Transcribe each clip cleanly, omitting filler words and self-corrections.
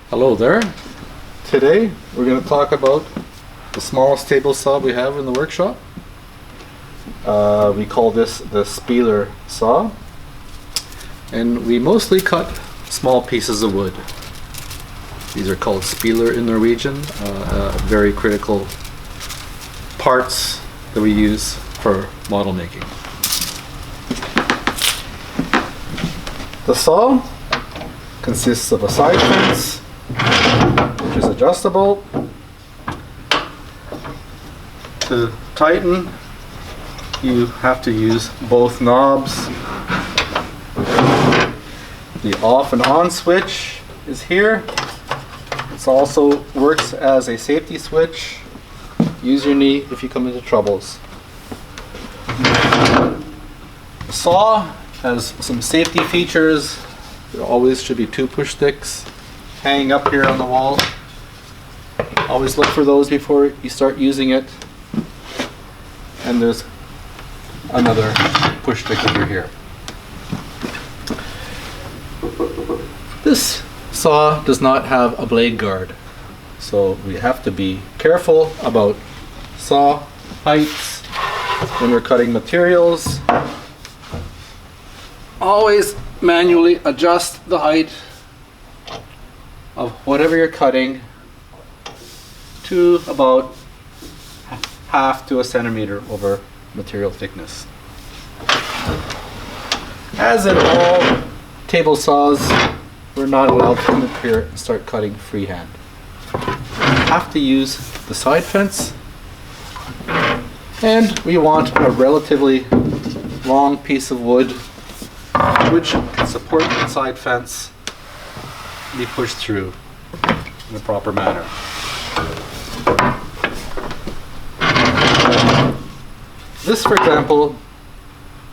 Hello there. Today we're going to talk about the smallest table saw we have in the workshop. We call this the Spieler saw, and we mostly cut small pieces of wood. These are called Spieler in Norwegian, very critical parts that we use for model making. The saw consists of a side fence, which is adjustable. To tighten, you have to use both knobs. The off and on switch is here. It also works as a safety switch. Use your knee if you come into troubles. The saw has some safety features. There always should be 2 push sticks hanging up here on the wall. Always look for those before you start using it. And there's another push stick over here. This saw does not have a blade guard, so we have to be careful about saw heights when we're cutting materials. Always manually adjust the height of whatever you're cutting to about half to a centimeter over material thickness. As in all table saws, we're not allowed to come up here and start cutting freehand. We have to use the side fence, and we want a relatively long piece of wood which can support the side fence and be pushed through in a proper manner. This, for example,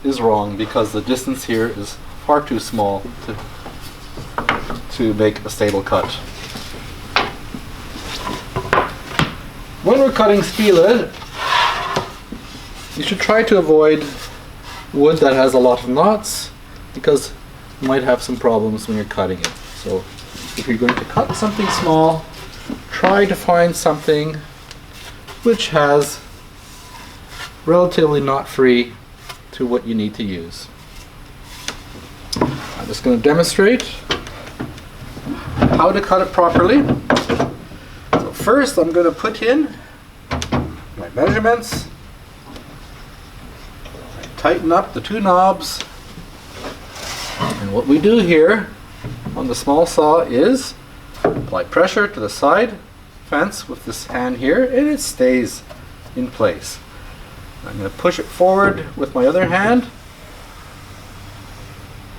is wrong because the distance here is far too small to make a stable cut. When we're cutting spieler, you should try to avoid wood that has a lot of knots, because you might have some problems when you're cutting it. So if you're going to cut something small, try to find something which has relatively knot free to what you need to use. I'm just going to demonstrate how to cut it properly. So first I'm going to put in my measurements, tighten up the 2 knobs, and what we do here on the small saw is apply pressure to the side fence with this hand here, and it stays in place. I'm going to push it forward with my other hand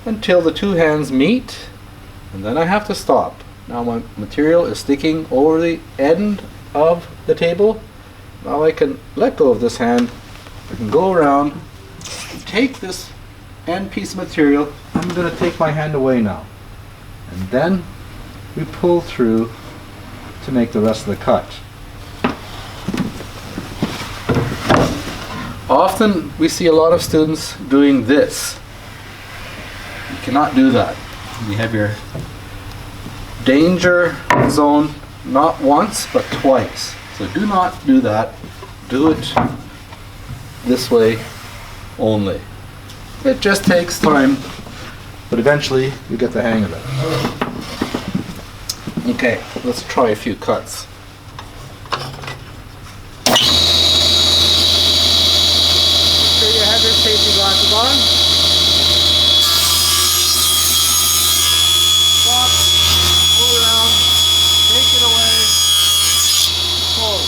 until the 2 hands meet, and then I have to stop. Now my material is sticking over the end of the table. Now I can let go of this hand. I can go around, take this end piece of material. I'm going to take my hand away now, and then we pull through to make the rest of the cut. Often we see a lot of students doing this. You cannot do that. You have your danger zone not once but twice. So do not do that. Do it this way only. It just takes time, but eventually you get the hang of it. Okay, let's try a few cuts. Have your safety glasses on. Stop, go around, take it away, pull.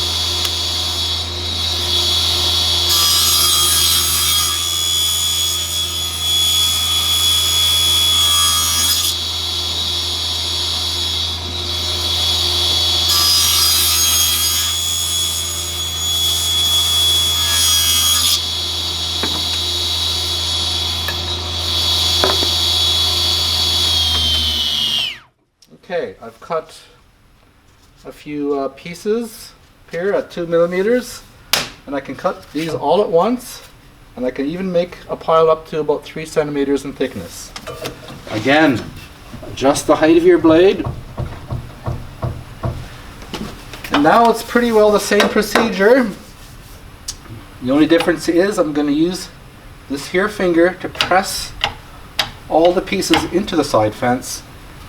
Okay, I've cut a few pieces here at 2 millimeters, and I can cut these all at once, and I can even make a pile up to about 3 centimeters in thickness. Again, adjust the height of your blade Now it's pretty well the same procedure. The only difference is I'm going to use this here finger to press all the pieces into the side fence,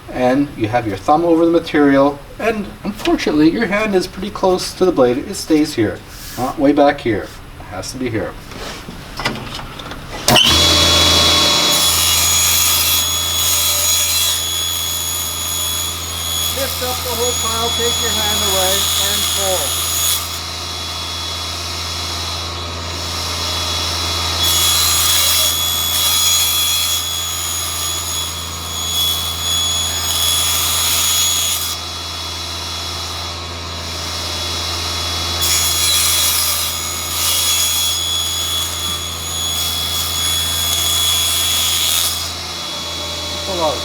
and you have your thumb over the material, and unfortunately your hand is pretty close to the blade. It stays here, not way back here. It has to be here. Lift up the whole pile, take your hand away, and pull. Pull out.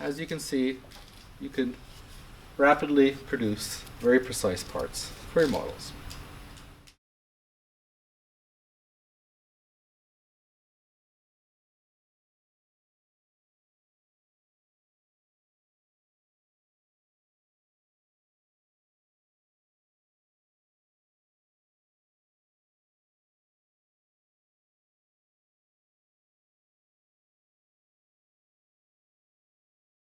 As you can see, you can rapidly produce very precise parts for your models.